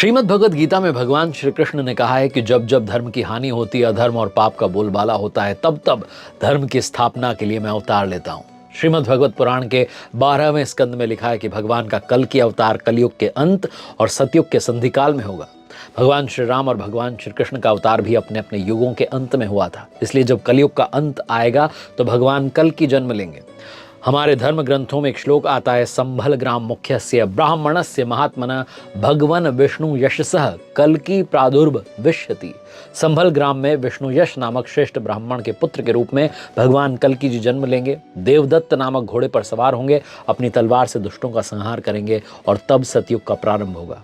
श्रीमद् भगवद गीता में भगवान श्री कृष्ण ने कहा है कि जब जब धर्म की हानि होती है, अधर्म और पाप का बोलबाला होता है, तब तब धर्म की स्थापना के लिए मैं अवतार लेता हूँ। श्रीमद् भगवत पुराण के 12वें स्कंद में लिखा है कि भगवान का कल की अवतार कलयुग के अंत और सतयुग के संधिकाल में होगा। भगवान श्री राम और भगवान श्री कृष्ण का अवतार भी अपने अपने युगों के अंत में हुआ था। इसलिए जब कलयुग का अंत आएगा तो भगवान कल की जन्म लेंगे। हमारे धर्म ग्रंथों में एक श्लोक आता है, संभल ग्राम मुख्यस्य ब्राह्मणस्य महात्मना भगवन विष्णु यशसः कल्कि प्रादुर्भविष्यति। संभल ग्राम में विष्णु यश नामक श्रेष्ठ ब्राह्मण के पुत्र के रूप में भगवान कल्कि जी जन्म लेंगे। देवदत्त नामक घोड़े पर सवार होंगे, अपनी तलवार से दुष्टों का संहार करेंगे और तब सतयुग का प्रारंभ होगा।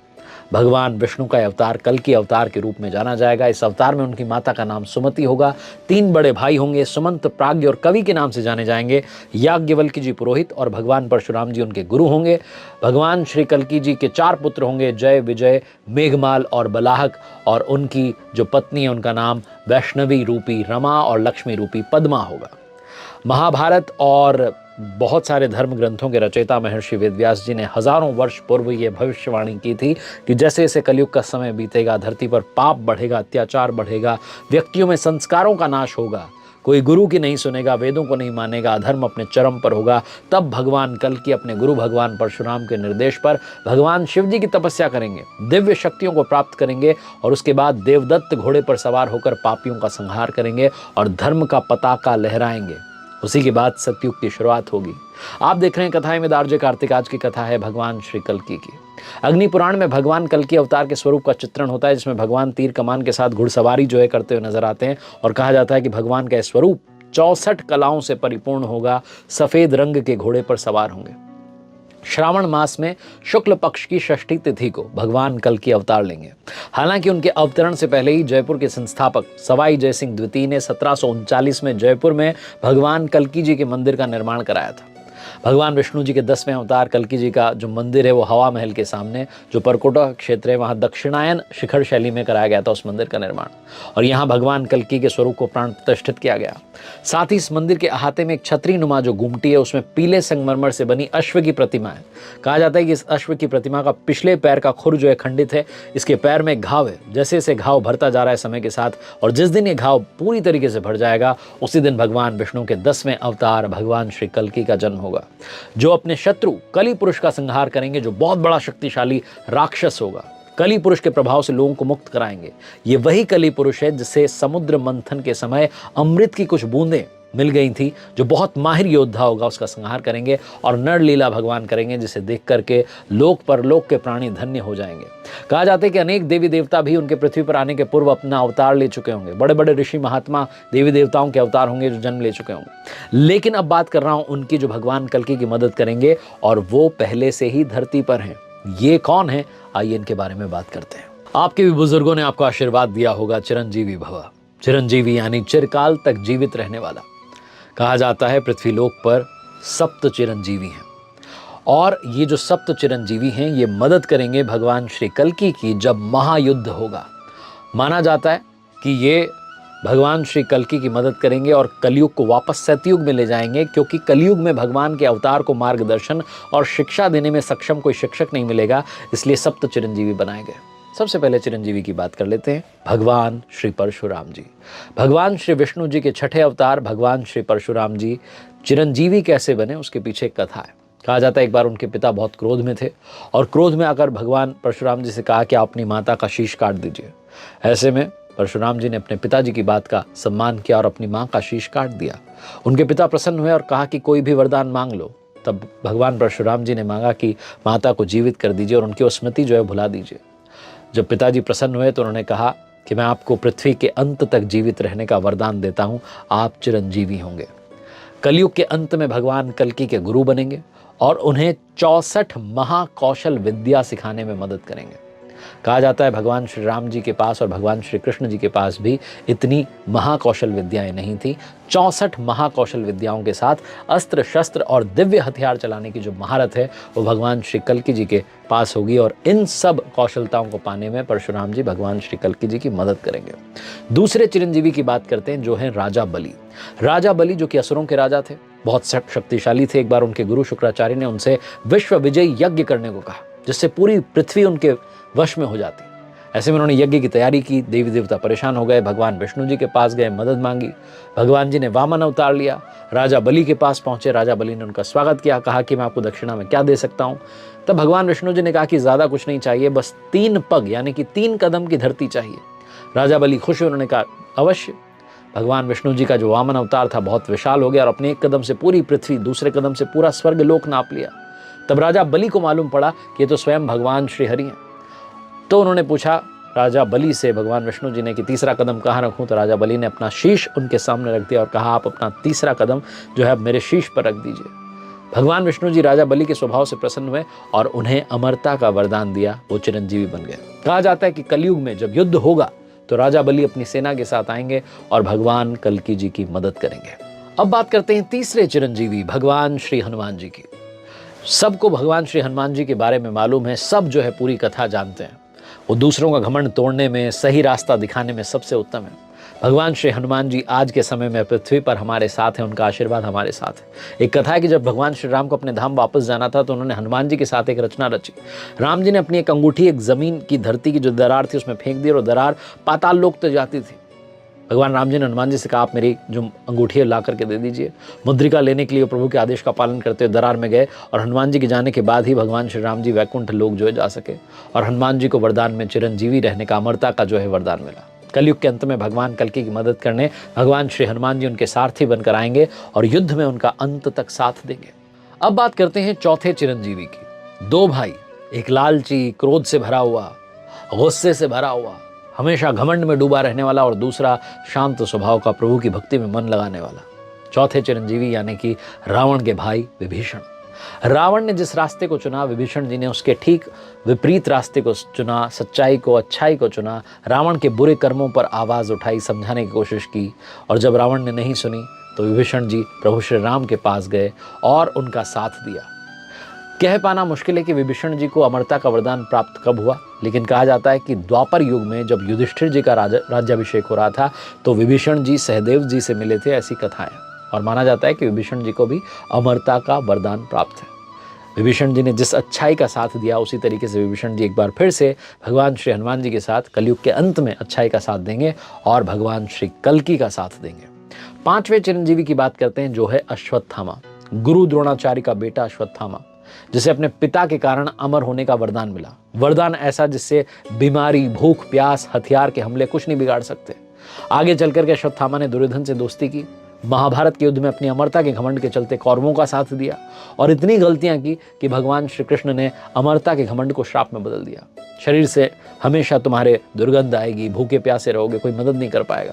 भगवान विष्णु का अवतार कल्कि अवतार के रूप में जाना जाएगा। इस अवतार में उनकी माता का नाम सुमति होगा। 3 बड़े भाई होंगे, सुमंत, प्राज्ञ और कवि के नाम से जाने जाएंगे। याज्ञवल्क्य जी पुरोहित और भगवान परशुराम जी उनके गुरु होंगे। भगवान श्री कल्कि जी के 4 पुत्र होंगे, जय, विजय, मेघमाल और बलाहक, और उनकी जो पत्नी है उनका नाम वैष्णवी रूपी रमा और लक्ष्मी रूपी पद्मा होगा। महाभारत और बहुत सारे धर्म ग्रंथों के रचयिता महर्षि वेदव्यास जी ने हजारों वर्ष पूर्व ये भविष्यवाणी की थी कि जैसे जैसे कलयुग का समय बीतेगा, धरती पर पाप बढ़ेगा, अत्याचार बढ़ेगा, व्यक्तियों में संस्कारों का नाश होगा, कोई गुरु की नहीं सुनेगा, वेदों को नहीं मानेगा, अधर्म अपने चरम पर होगा। तब भगवान कल्कि अपने गुरु भगवान परशुराम के निर्देश पर भगवान शिव जी की तपस्या करेंगे, दिव्य शक्तियों को प्राप्त करेंगे और उसके बाद देवदत्त घोड़े पर सवार होकर पापियों का संहार करेंगे और धर्म का पताका लहराएंगे। उसी के बाद सतयुग की शुरुआत होगी। आप देख रहे हैं कथाएं में आरजे कार्तिक। आज की कथा है भगवान श्री कल्कि की। अग्नि पुराण में भगवान कल्कि अवतार के स्वरूप का चित्रण होता है, जिसमें भगवान तीर कमान के साथ घुड़सवारी जो है करते हुए नजर आते हैं और कहा जाता है कि भगवान का स्वरूप 64 कलाओं से परिपूर्ण होगा। सफेद रंग के घोड़े पर सवार होंगे। श्रावण मास में शुक्ल पक्ष की षष्ठी तिथि को भगवान कल्कि अवतार लेंगे। हालांकि उनके अवतरण से पहले ही जयपुर के संस्थापक सवाई जयसिंह द्वितीय ने 1739 में जयपुर में भगवान कल्कि जी के मंदिर का निर्माण कराया था। भगवान विष्णु जी के 10वें अवतार कल्कि जी का जो मंदिर है वो हवा महल के सामने जो परकोटा क्षेत्र है वहाँ दक्षिणायन शिखर शैली में कराया गया था उस मंदिर का निर्माण, और यहाँ भगवान कल्कि के स्वरूप को प्राण प्रतिष्ठित किया गया। साथ ही इस मंदिर के अहाते में एक छतरी नुमा जो गुमटी है उसमें पीले संगमरमर से बनी अश्व की प्रतिमा है। कहा जाता है कि इस अश्व की प्रतिमा का पिछले पैर का खुर जो है खंडित है, इसके पैर में घाव है। जैसे जैसे घाव भरता जा रहा है समय के साथ, और जिस दिन ये घाव पूरी तरीके से भर जाएगा उसी दिन भगवान विष्णु के 10वें अवतार भगवान श्री कल्कि का जन्म होगा, जो अपने शत्रु कली पुरुष का संहार करेंगे, जो बहुत बड़ा शक्तिशाली राक्षस होगा। कली पुरुष के प्रभाव से लोगों को मुक्त कराएंगे। ये वही कली पुरुष है जिसे समुद्र मंथन के समय अमृत की कुछ बूंदें मिल गई थी, जो बहुत माहिर योद्धा होगा उसका संहार करेंगे और नर लीला भगवान करेंगे, जिसे देख करके लोक परलोक के प्राणी धन्य हो जाएंगे। कहा जाता है कि अनेक देवी देवता भी उनके पृथ्वी पर आने के पूर्व अपना अवतार ले चुके होंगे। बड़े बड़े ऋषि महात्मा देवी देवताओं के अवतार होंगे जो जन्म ले चुके होंगे। लेकिन अब बात कर रहा हूं उनकी जो भगवान कल्कि की मदद करेंगे और वो पहले से ही धरती पर हैं। ये कौन है, आइए इनके बारे में बात करते हैं। आपके भी बुजुर्गों ने आपको आशीर्वाद दिया होगा, चिरंजीवी भव। चिरंजीवी यानी चिरकाल तक जीवित रहने वाला। कहा जाता है पृथ्वी लोक पर 7 चिरंजीवी हैं, और ये जो 7 चिरंजीवी हैं ये मदद करेंगे भगवान श्री कल्कि की जब महायुद्ध होगा। माना जाता है कि ये भगवान श्री कल्कि की मदद करेंगे और कलयुग को वापस सतयुग में ले जाएंगे, क्योंकि कलयुग में भगवान के अवतार को मार्गदर्शन और शिक्षा देने में सक्षम कोई शिक्षक नहीं मिलेगा, इसलिए 7 चिरंजीवी बनाए गए। सबसे पहले चिरंजीवी की बात कर लेते हैं, भगवान श्री परशुराम जी। भगवान श्री विष्णु जी के 6ठे अवतार भगवान श्री परशुराम जी चिरंजीवी कैसे बने, उसके पीछे एक कथा है। कहा जाता है एक बार उनके पिता बहुत क्रोध में थे और क्रोध में आकर भगवान परशुराम जी से कहा कि आप अपनी माता का शीश काट दीजिए। ऐसे में परशुराम जी ने अपने पिताजी की बात का सम्मान किया और अपनी माँ का शीश काट दिया। उनके पिता प्रसन्न हुए और कहा कि कोई भी वरदान मांग लो। तब भगवान परशुराम जी ने मांगा कि माता को जीवित कर दीजिए और उनकी स्मृति जो है भुला दीजिए। जब पिताजी प्रसन्न हुए तो उन्होंने कहा कि मैं आपको पृथ्वी के अंत तक जीवित रहने का वरदान देता हूं, आप चिरंजीवी होंगे। कलयुग के अंत में भगवान कल्कि के गुरु बनेंगे और उन्हें 64 महाकौशल विद्या सिखाने में मदद करेंगे। कहा जाता है भगवान श्री राम जी के पास और भगवान श्री कृष्ण जी के पास भी इतनी महाकौशल विद्याएं नहीं थी। 64 महाकौशल विद्याओं के साथ अस्त्र शस्त्र और दिव्य हथियार चलाने की जो महारत है वो भगवान श्री कल्कि जी के पास होगी, और इन सब कौशलताओं को पाने में परशुराम जी भगवान श्री कल्कि जी की मदद करेंगे। दूसरे चिरंजीवी की बात करते हैं जो हैं राजा बलि। राजा बलि जो कि असुरों के राजा थे, बहुत शक्तिशाली थे। एक बार उनके गुरु शुक्राचार्य ने उनसे विश्व विजयी यज्ञ करने को कहा। जिससे पूरी पृथ्वी उनके वश में हो जाती। ऐसे में उन्होंने यज्ञ की तैयारी की। देवी देवता परेशान हो गए, भगवान विष्णु जी के पास गए, मदद मांगी। भगवान जी ने वामन अवतार लिया, राजा बलि के पास पहुंचे। राजा बलि ने उनका स्वागत किया, कहा कि मैं आपको दक्षिणा में क्या दे सकता हूं। तब भगवान विष्णु जी ने कहा कि ज्यादा कुछ नहीं चाहिए, बस 3 पग यानी कि 3 कदम की धरती चाहिए। राजा बलि खुश हुए, उन्होंने कहा अवश्य। भगवान विष्णु जी का जो वामन अवतार था बहुत विशाल हो गया और अपने एक कदम से पूरी पृथ्वी, दूसरे कदम से पूरा स्वर्ग लोक नाप लिया। तब राजा बलि को मालूम पड़ा कि ये तो स्वयं भगवान श्री हरि हैं। तो उन्होंने पूछा राजा बलि से, भगवान विष्णु जी ने, कि तीसरा कदम कहाँ रखूं। तो राजा बलि ने अपना शीश उनके सामने रख दिया और कहा आप अपना तीसरा कदम जो है मेरे शीश पर रख दीजिए। भगवान विष्णु जी राजा बलि के स्वभाव से प्रसन्न हुए और उन्हें अमरता का वरदान दिया, वो चिरंजीवी बन गए। कहा जाता है कि कलयुग में जब युद्ध होगा तो राजा बलि अपनी सेना के साथ आएंगे और भगवान कल्की जी की मदद करेंगे। अब बात करते हैं तीसरे चिरंजीवी भगवान श्री हनुमान जी की। सबको भगवान श्री हनुमान जी के बारे में मालूम है, सब जो है पूरी कथा जानते हैं। वो दूसरों का घमंड तोड़ने में, सही रास्ता दिखाने में सबसे उत्तम है। भगवान श्री हनुमान जी आज के समय में पृथ्वी पर हमारे साथ हैं, उनका आशीर्वाद हमारे साथ है। एक कथा है कि जब भगवान श्री राम को अपने धाम वापस जाना था तो उन्होंने हनुमान जी के साथ एक रचना रची। राम जी ने अपनी एक अंगूठी एक जमीन की धरती की जो दरार थी उसमें फेंक दी और दरार पाताल लोक तक जाती थी। भगवान राम जी ने हनुमान जी से कहा आप मेरी जो अंगूठी है ला करके दे दीजिए। मुद्रिका लेने के लिए प्रभु के आदेश का पालन करते हुए दरार में गए और हनुमान जी के जाने के बाद ही भगवान श्री राम जी वैकुंठ लोक जो है जा सके और हनुमान जी को वरदान में चिरंजीवी रहने का, अमरता का जो है वरदान मिला। कलयुग के अंत में भगवान कल्की की मदद करने भगवान श्री हनुमान जी उनके सारथी बनकर आएंगे और युद्ध में उनका अंत तक साथ देंगे। अब बात करते हैं चौथे चिरंजीवी की। 2 भाई, एक लालची, क्रोध से भरा हुआ, गुस्से से भरा हुआ, हमेशा घमंड में डूबा रहने वाला, और दूसरा शांत स्वभाव का, प्रभु की भक्ति में मन लगाने वाला। चौथे चिरंजीवी यानी कि रावण के भाई विभीषण। रावण ने जिस रास्ते को चुना, विभीषण जी ने उसके ठीक विपरीत रास्ते को चुना, सच्चाई को, अच्छाई को चुना। रावण के बुरे कर्मों पर आवाज उठाई, समझाने की कोशिश की, और जब रावण ने नहीं सुनी तो विभीषण जी प्रभु श्री राम के पास गए और उनका साथ दिया। कह पाना मुश्किल है कि विभीषण जी को अमरता का वरदान प्राप्त कब हुआ, लेकिन कहा जाता है कि द्वापर युग में जब युधिष्ठिर जी का राज्याभिषेक हो रहा था तो विभीषण जी सहदेव जी से मिले थे, ऐसी कथाएं। और माना जाता है कि विभीषण जी को भी अमरता का वरदान प्राप्त है। विभीषण जी ने जिस अच्छाई का साथ दिया उसी तरीके से विभीषण जी एक बार फिर से भगवान श्री हनुमान जी के साथ कलयुग के अंत में अच्छाई का साथ देंगे और भगवान श्री कल्की का साथ देंगे। 5वें चिरंजीवी की बात करते हैं जो है अश्वत्थामा। गुरु द्रोणाचार्य का बेटा अश्वत्थामा, जिसे अपने पिता के कारण अमर होने का वरदान मिला। वरदान ऐसा जिससे बीमारी, भूख, प्यास, हथियार के हमले कुछ नहीं बिगाड़ सकते। आगे चलकर के अश्वत्थामा ने दुर्योधन से दोस्ती की, महाभारत के युद्ध में अपनी अमरता के घमंड के चलते कौरवों का साथ दिया और इतनी गलतियां की कि भगवान श्री कृष्ण ने अमरता के घमंड को श्राप में बदल दिया। शरीर से हमेशा तुम्हारे दुर्गंध आएगी, भूखे प्यासे रहोगे, कोई मदद नहीं कर पाएगा।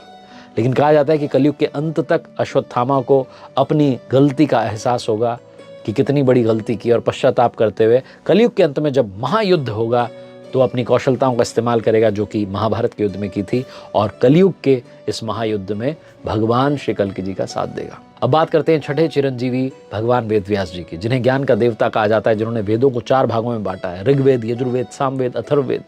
लेकिन कहा जाता है कि कलयुग के अंत तक अश्वत्थामा को अपनी गलती का एहसास होगा कि कितनी बड़ी गलती की, और पश्चाताप करते हुए कलयुग के अंत में जब महायुद्ध होगा तो अपनी कौशलताओं का इस्तेमाल करेगा जो कि महाभारत के युद्ध में की थी, और कलयुग के इस महायुद्ध में भगवान श्री कल्की जी का साथ देगा। अब बात करते हैं छठे चिरंजीवी भगवान वेदव्यास जी की, जिन्हें ज्ञान का देवता कहा जाता है, जिन्होंने वेदों को 4 भागों में बांटा है, ऋग्वेद, यजुर्वेद, सामवेद, अथर्ववेद।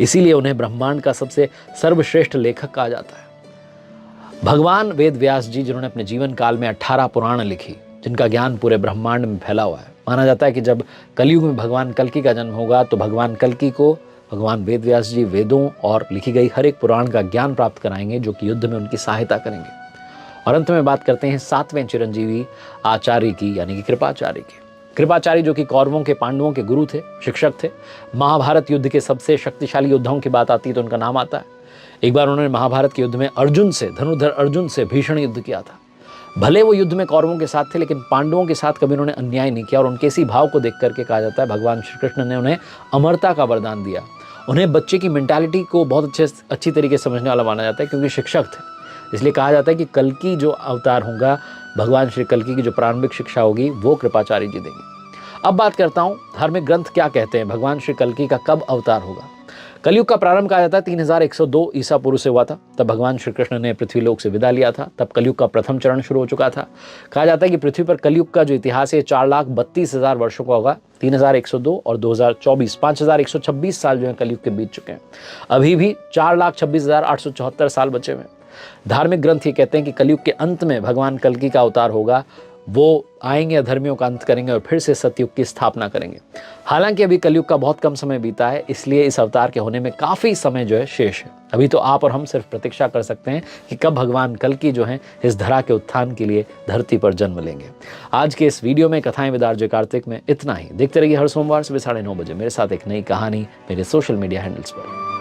इसीलिए उन्हें ब्रह्मांड का सबसे सर्वश्रेष्ठ लेखक कहा जाता है। भगवान वेदव्यास जी जिन्होंने अपने जीवन काल में 18 पुराण लिखी, जिनका ज्ञान पूरे ब्रह्मांड में फैला हुआ है। माना जाता है कि जब कलयुग में भगवान कल्की का जन्म होगा तो भगवान कल्की को भगवान वेदव्यास जी वेदों और लिखी गई हर एक पुराण का ज्ञान प्राप्त कराएंगे, जो कि युद्ध में उनकी सहायता करेंगे। और अंत में बात करते हैं 7वें चिरंजीवी आचार्य की, यानी कि कृपाचार्य की। कृपाचार्य जो कि कौरवों के, पांडवों के गुरु थे, शिक्षक थे। महाभारत युद्ध के सबसे शक्तिशाली योद्धाओं की बात आती है तो उनका नाम आता है। एक बार उन्होंने महाभारत के युद्ध में अर्जुन से, धनुर्धर अर्जुन से भीषण युद्ध किया था। भले वो युद्ध में कौरवों के साथ थे, लेकिन पांडवों के साथ कभी उन्होंने अन्याय नहीं किया, और उनके इसी भाव को देख करके कहा जाता है भगवान श्री कृष्ण ने उन्हें अमरता का वरदान दिया। उन्हें बच्चे की मेंटालिटी को बहुत अच्छी तरीके से समझने वाला माना जाता है, क्योंकि शिक्षक थे। इसलिए कहा जाता है कि कल्की जो अवतार होगा, भगवान श्री कल्की की जो प्रारंभिक शिक्षा होगी वो कृपाचार्य जी देंगे। अब बात करता हूँ धार्मिक ग्रंथ क्या कहते हैं, भगवान श्री कल्की का कब अवतार होगा। कलयुग का प्रारंभ कहा जाता है 3102 ईसा पूर्व से हुआ था। तब भगवान श्री कृष्ण ने पृथ्वी लोक से विदा लिया था। तब कलयुग का प्रथम चरण शुरू हो चुका था। कहा जाता है कि पृथ्वी पर कलयुग का जो इतिहास है 4,32,000 वर्षों का होगा। 3102 और 2024 5126 साल जो है कलयुग के बीत चुके हैं। अभी भी 4,26,874 साल बचे हुए हैं। धार्मिक ग्रंथ ये कहते हैं कि कलयुग के अंत में भगवान कल्की का अवतार होगा वो आएंगे, अधर्मियों का अंत करेंगे और फिर से सतयुग की स्थापना करेंगे। हालांकि अभी कलयुग का बहुत कम समय बीता है, इसलिए इस अवतार के होने में काफ़ी समय जो है शेष है। अभी तो आप और हम सिर्फ प्रतीक्षा कर सकते हैं कि कब भगवान कल्कि जो हैं इस धरा के उत्थान के लिए धरती पर जन्म लेंगे। आज के इस वीडियो में कथाएं विद आरजे कार्तिक में इतना ही। देखते रहिए हर सोमवार सुबह 9:30 बजे मेरे साथ एक नई कहानी मेरे सोशल मीडिया हैंडल्स पर।